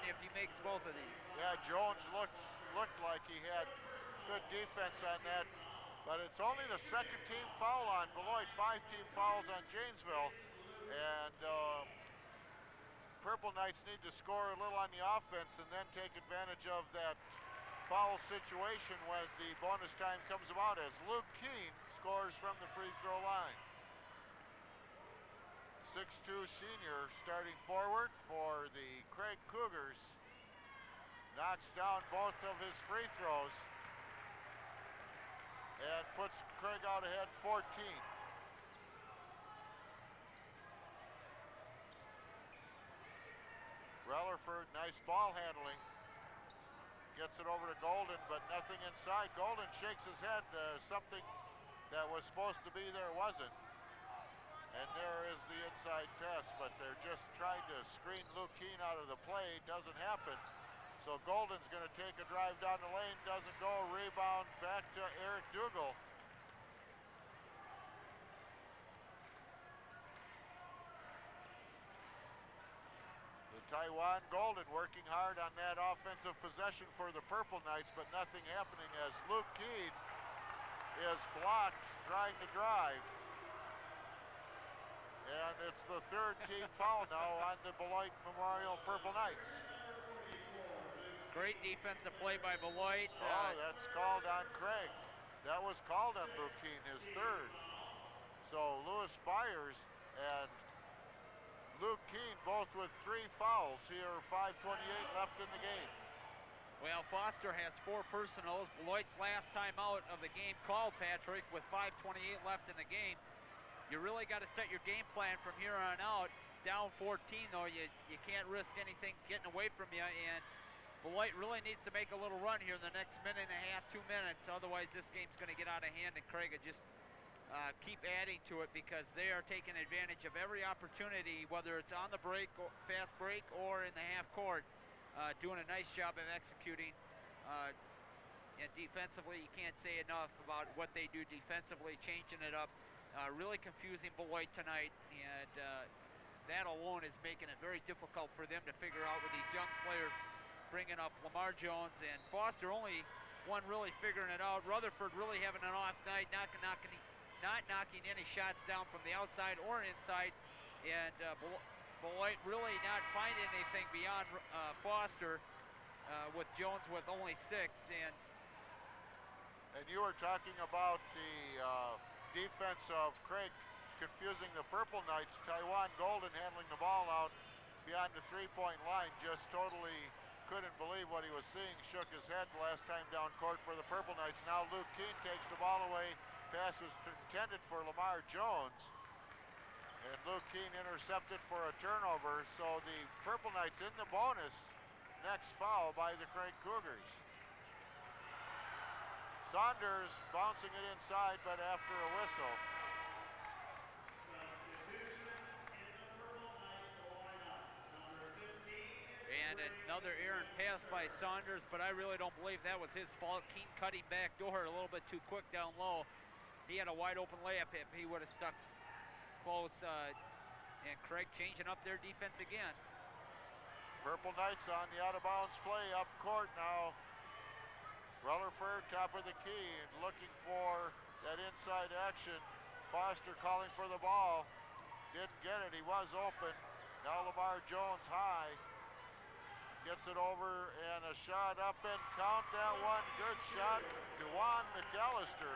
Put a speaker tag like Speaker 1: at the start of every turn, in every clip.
Speaker 1: if he makes both of these.
Speaker 2: Yeah, Jones looked like he had good defense on that, but it's only the second team foul on Beloit, 5 team fouls on Janesville, and Purple Knights need to score a little on the offense and then take advantage of that foul situation when the bonus time comes about as Luke Kuehne scores from the free throw line. 6'2" senior starting forward for the Craig Cougars. Knocks down both of his free throws and puts Craig out ahead 14. Rellerford, nice ball handling. Gets it over to Golden, but nothing inside. Golden shakes his head. Something that was supposed to be there wasn't. And there is the inside pass, but they're just trying to screen Luke Kuehne out of the play. Doesn't happen. So Golden's going to take a drive down the lane. Doesn't go. Rebound back to Eric Dougal. The Taiwan Golden working hard on that offensive possession for the Purple Knights, but nothing happening as Luke Kuehne is blocked trying to drive. And it's the third team foul now on the Beloit Memorial Purple Knights.
Speaker 1: Great defensive play by Beloit.
Speaker 2: That's called on Craig. That was called on Luke Kuehne, his third. So Lewis-Byers and Luke Kuehne both with 3 fouls here, 5:28 left in the game.
Speaker 1: Well, Foster has 4 personals. Beloit's last time out of the game called, Patrick, with 5:28 left in the game. You really got to set your game plan from here on out. Down 14, though, you can't risk anything getting away from you, and Beloit really needs to make a little run here in the next minute and a half, 2 minutes. Otherwise, this game's going to get out of hand, and Craig will just keep adding to it because they are taking advantage of every opportunity, whether it's on the break, or fast break, or in the half court, doing a nice job of executing. And defensively, you can't say enough about what they do defensively, changing it up. Really confusing Beloit tonight, and that alone is making it very difficult for them to figure out with these young players bringing up Lamar Jones and Foster, only one really figuring it out. Rutherford really having an off night, not knocking any shots down from the outside or inside, and Beloit really not finding anything beyond Foster, with Jones with only 6. And
Speaker 2: you were talking about the defense of Craig confusing the Purple Knights. Taiwan Golden handling the ball out beyond the 3-point line, just totally couldn't believe what he was seeing, shook his head last time down court for the Purple Knights. Now Luke Kuehne takes the ball away. Pass was intended for Lamar Jones, and Luke Kuehne intercepted for a turnover. So the Purple Knights in the bonus. Next foul by the Craig Cougars. Saunders bouncing it inside, but after a whistle.
Speaker 1: And another errant pass by Saunders, but I really don't believe that was his fault. Kuehne cutting back door a little bit too quick down low. He had a wide open layup if he would have stuck close. And Craig changing up their defense again.
Speaker 2: Purple Knights on the out of bounds play up court now. Rutherford, top of the key, and looking for that inside action. Foster calling for the ball. Didn't get it, he was open. Now Lamar Jones high. Gets it over, and a shot up and count that one. Good shot, DeJuan McAllister.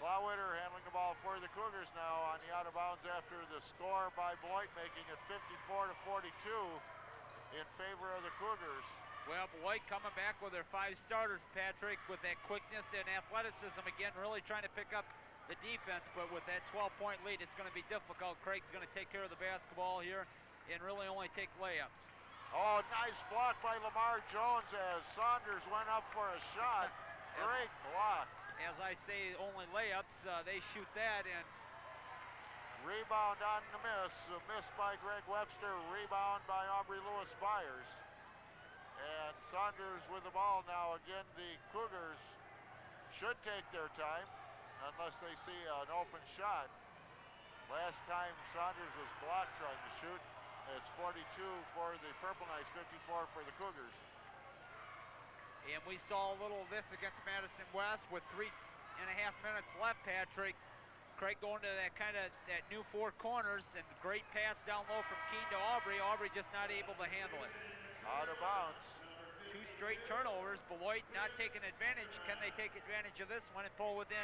Speaker 2: Klawitter handling the ball for the Cougars now on the out of bounds after the score by Beloit, making it 54-42. in favor of the Cougars.
Speaker 1: Well, Beloit coming back with their 5 starters, Patrick, with that quickness and athleticism again, really trying to pick up the defense, but with that 12-point lead, it's going to be difficult. Craig's going to take care of the basketball here and really only take layups.
Speaker 2: Oh, nice block by Lamar Jones as Saunders went up for a shot. Great block.
Speaker 1: As I say, only layups. They shoot that, and
Speaker 2: rebound on the miss. A miss by Greg Webster. Rebound by Aubrey Lewis-Byers. And Saunders with the ball now. Again, the Cougars should take their time unless they see an open shot. Last time Saunders was blocked trying to shoot. It's 42 for the Purple Knights, 54 for the Cougars.
Speaker 1: And we saw a little of this against Madison West with 3.5 minutes left, Patrick. Craig going to that that new four corners, and great pass down low from Kuehne to Aubrey. Aubrey just not able to handle it.
Speaker 2: Out of bounds.
Speaker 1: 2 straight turnovers. Beloit not taking advantage. Can they take advantage of this one and pull within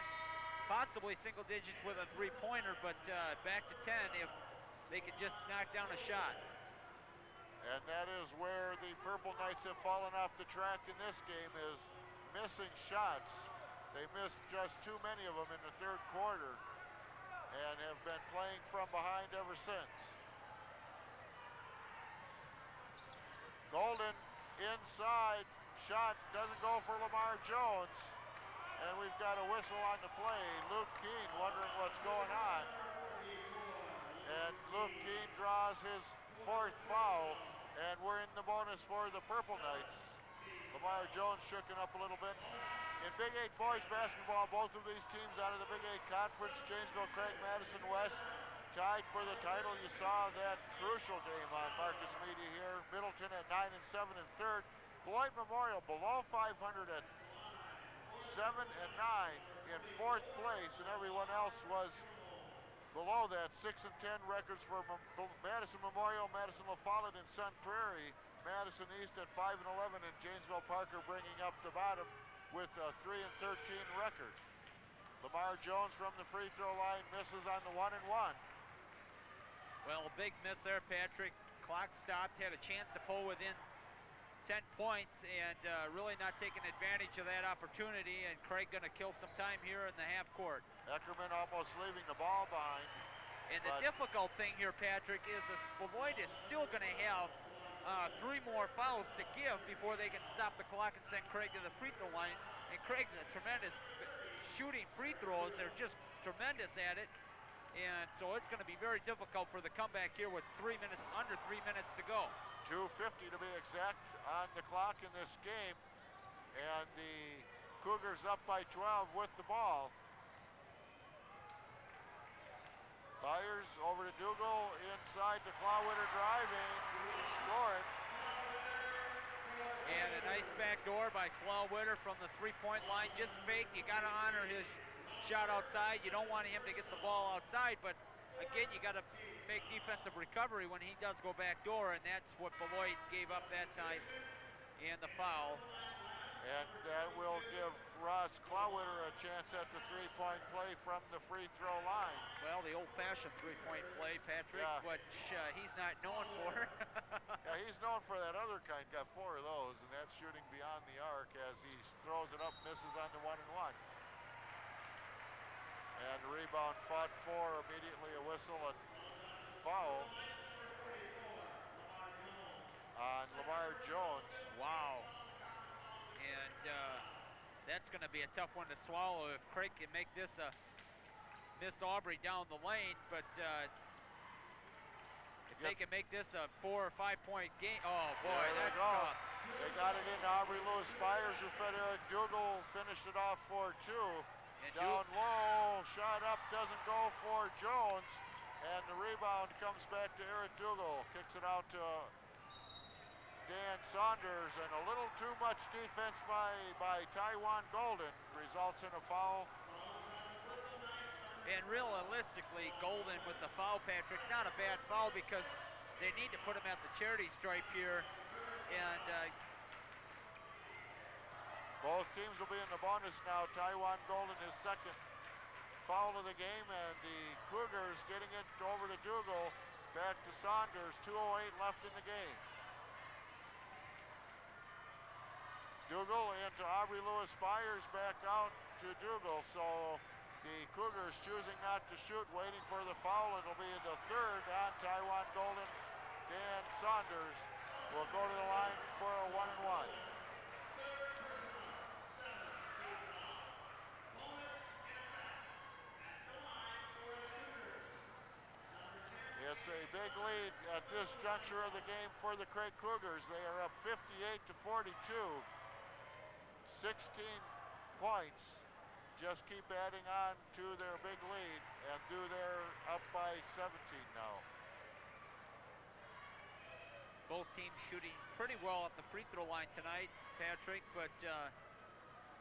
Speaker 1: possibly single digits with a 3-pointer, but back to 10 if they can just knock down a shot.
Speaker 2: And that is where the Purple Knights have fallen off the track in this game, is missing shots. They missed just too many of them in the third quarter and have been playing from behind ever since. Golden inside, shot doesn't go for Lamar Jones, and we've got a whistle on the play. Luke Kuehne wondering what's going on, and Luke Kuehne draws his 4th foul, and we're in the bonus for the Purple Knights. Lamar Jones shooken up a little bit. In Big 8 boys basketball, both of these teams out of the Big 8 Conference, Janesville, Craig, Madison West, tied for the title. You saw that crucial game on Marcus Media here. Middleton at 9 and 7 in third. Beloit Memorial below 500 at 7 and 9 in 4th place, and everyone else was below that. 6 and 10 records for Madison Memorial, Madison La Follette, and Sun Prairie. Madison East at 5 and 11, and Janesville Parker bringing up the bottom with a 3 and 13 record. Lamar Jones from the free throw line misses on the 1 and 1.
Speaker 1: Well, a big miss there, Patrick. Clock stopped, had a chance to pull within 10 points, and really not taking advantage of that opportunity, and Craig going to kill some time here in the half court.
Speaker 2: Eckerman almost leaving the ball behind.
Speaker 1: And the difficult thing here, Patrick, is Beloit is still going to have 3 more fouls to give before they can stop the clock and send Craig to the free throw line. And Craig's a tremendous shooting free throws. They're just tremendous at it. And so it's going to be very difficult for the comeback here with under 3 minutes to go.
Speaker 2: 2:50 to be exact on the clock in this game. And the Cougars up by 12 with the ball. Byers over to Dougal, inside to Klawitter driving, scoring.
Speaker 1: And a nice back door by Klawitter from the 3-point line. Just fake, you gotta honor his shot outside. You don't want him to get the ball outside, but again, you gotta make defensive recovery when he does go back door, and that's what Beloit gave up that time, and the foul.
Speaker 2: And that will give Ross Klawitter a chance at the 3-point play from the free throw line.
Speaker 1: Well, the old-fashioned 3-point play, Patrick, which he's not known for.
Speaker 2: Yeah, he's known for that other kind. Got 4 of those, and that's shooting beyond the arc as he throws it up, misses on the 1 and 1. And the rebound fought for, immediately a whistle and foul on Lamar Jones.
Speaker 1: Wow. And that's going to be a tough one to swallow if Craig can make this a missed Aubrey down the lane, but if they can make this a 4 or 5 point game, oh boy, that's tough.
Speaker 2: They got it into Aubrey Lewis-Byers, who fed Eric Dougal, finished it off for 2. And down low, shot up, doesn't go for Jones, and the rebound comes back to Eric Dougal, kicks it out to Dan Saunders, and a little too much defense by Taiwan Golden results in a foul.
Speaker 1: And realistically, Golden with the foul, Patrick, not a bad foul because they need to put him at the charity stripe here. And
Speaker 2: both teams will be in the bonus now. Taiwan Golden, his 2nd foul of the game, and the Cougars getting it over to Dougal, back to Saunders, 2:08 left in the game. Dougal into Aubrey Lewis-Byers, back out to Dougal. So the Cougars choosing not to shoot, waiting for the foul. It'll be the 3rd on Taiwan Golden. Dan Saunders will go to the line for a 1 and 1. It's a big lead at this juncture of the game for the Craig Cougars. They are up 58-42. 16 points. Just keep adding on to their big lead, and they're up by 17 now.
Speaker 1: Both teams shooting pretty well at the free throw line tonight, Patrick, but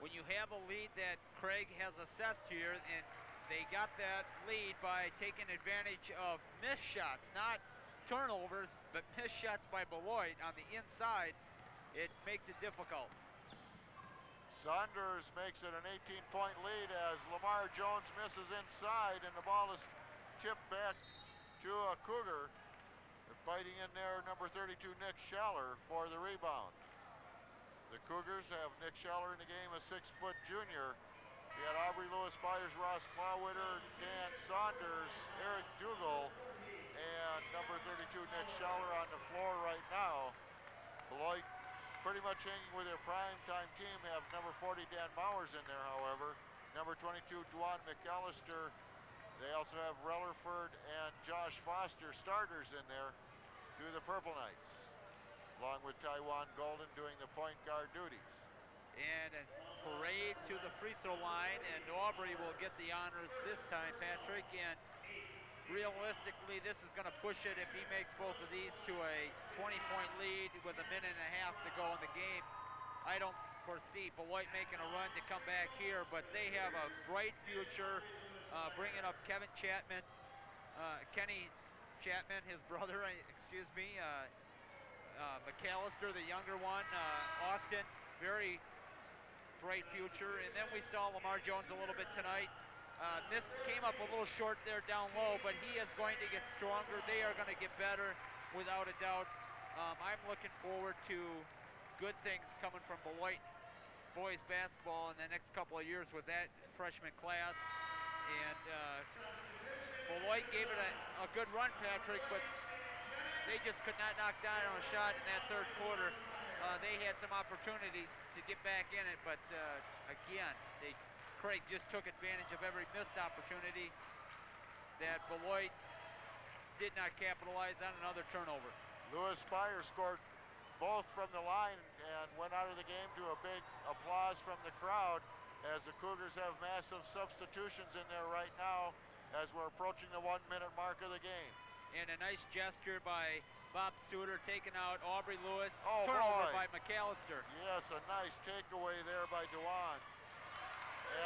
Speaker 1: when you have a lead that Craig has assessed here, and they got that lead by taking advantage of missed shots, not turnovers, but missed shots by Beloit on the inside, it makes it difficult.
Speaker 2: Saunders makes it an 18-point lead as Lamar Jones misses inside, and the ball is tipped back to a Cougar. They're fighting in there, number 32, Nick Schaller, for the rebound. The Cougars have Nick Schaller in the game, a 6-foot junior. We had Aubrey Lewis-Byers, Ross Klawitter, Dan Saunders, Eric Dougal, and number 32, Nick Schaller on the floor right now. Beloit pretty much hanging with their primetime team, have number 40, Dan Bowers in there, however. Number 22, Dwan McAllister. They also have Rellerford and Josh Foster, starters in there, to the Purple Knights, along with Taiwan Golden doing the point guard duties.
Speaker 1: And a parade to the free throw line, and Aubrey will get the honors this time, Patrick. And realistically, this is going to push it if he makes both of these to a 20-point lead with a minute and a half to go in the game. I don't foresee Beloit making a run to come back here, but they have a bright future. Bringing up Kenny Chapman, his brother, McAllister, the younger one, Austin, very bright future. And then we saw Lamar Jones a little bit tonight. This came up a little short there down low, but he is going to get stronger. They are going to get better, without a doubt. I'm looking forward to good things coming from Beloit boys basketball in the next couple of years with that freshman class. And Beloit gave it a good run, Patrick, but they just could not knock down on a shot in that third quarter. They had some opportunities to get back in it, but again, Craig just took advantage of every missed opportunity that Beloit did not capitalize on. Another turnover.
Speaker 2: Lewis-Byers scored both from the line and went out of the game to a big applause from the crowd, as the Cougars have massive substitutions in there right now as we're approaching the 1-minute mark of the game.
Speaker 1: And a nice gesture by Bob Suter, taking out Aubrey Lewis.
Speaker 2: Oh,
Speaker 1: turnover
Speaker 2: boy.
Speaker 1: by McAllister.
Speaker 2: Yes, a nice takeaway there by Dewan.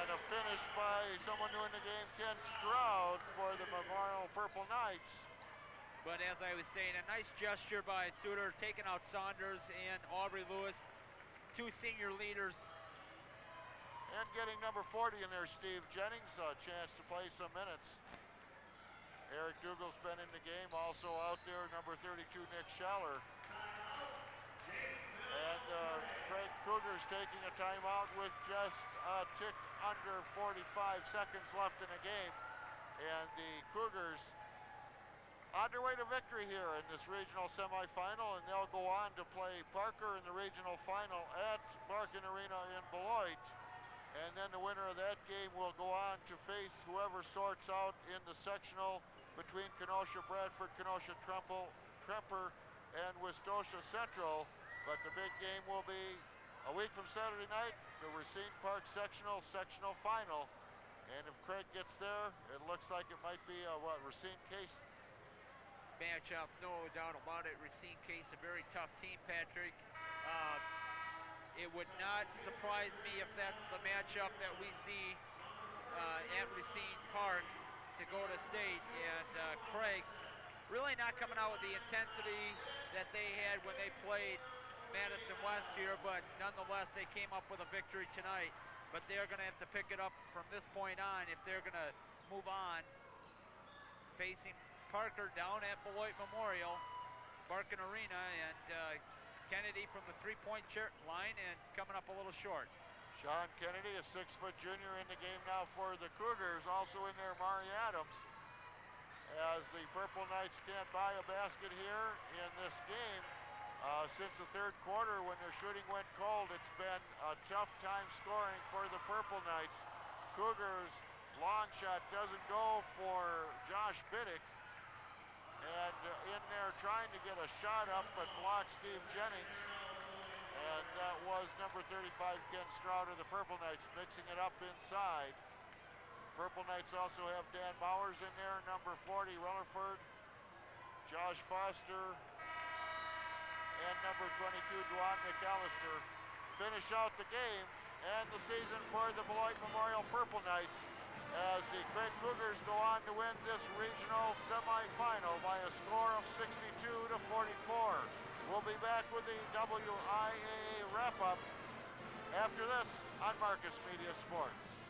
Speaker 2: And a finish by someone new in the game, Ken Stroud, for the Memorial Purple Knights.
Speaker 1: But as I was saying, a nice gesture by Suter, taking out Saunders and Aubrey Lewis, two senior leaders.
Speaker 2: And getting number 40 in there, Steve Jennings, a chance to play some minutes. Eric Dougal's been in the game, also out there, number 32, Nick Schaller. And Craig Cougars taking a timeout with just a tick under 45 seconds left in the game. And the Cougars on their way to victory here in this regional semifinal, and they'll go on to play Parker in the regional final at Barkin Arena in Beloit. And then the winner of that game will go on to face whoever sorts out in the sectional between Kenosha Bradford, Kenosha Tremper, and Westosha Central. But the big game will be a week from Saturday night, the Racine Park sectional final. And if Craig gets there, it looks like it might be a Racine Case
Speaker 1: matchup, no doubt about it. Racine Case, a very tough team, Patrick. It would not surprise me if that's the matchup that we see at Racine Park to go to state. And Craig really not coming out with the intensity that they had when they played Madison West here, but nonetheless they came up with a victory tonight. But they're going to have to pick it up from this point on if they're going to move on, facing Parker down at Beloit Memorial, Barkin Arena, and Kennedy from the three-point line and coming up a little short.
Speaker 2: Sean Kennedy, a 6-foot junior in the game now for the Cougars. Also in there, Mari Adams. As the Purple Knights can't buy a basket here in this game. Since the third quarter when their shooting went cold, it's been a tough time scoring for the Purple Knights. Cougars long shot doesn't go for Josh Biddick. And in there trying to get a shot up, but blocked Steve Jennings. And that was number 35, Ken Stroud of the Purple Knights, mixing it up inside. Purple Knights also have Dan Bowers in there, number 40, Rutherford, Josh Foster, and number 22, Dwan McAllister, finish out the game and the season for the Beloit Memorial Purple Knights as the Craig Cougars go on to win this regional semifinal by a score of 62-44. We'll be back with the WIAA wrap-up after this on Marcus Media Sports.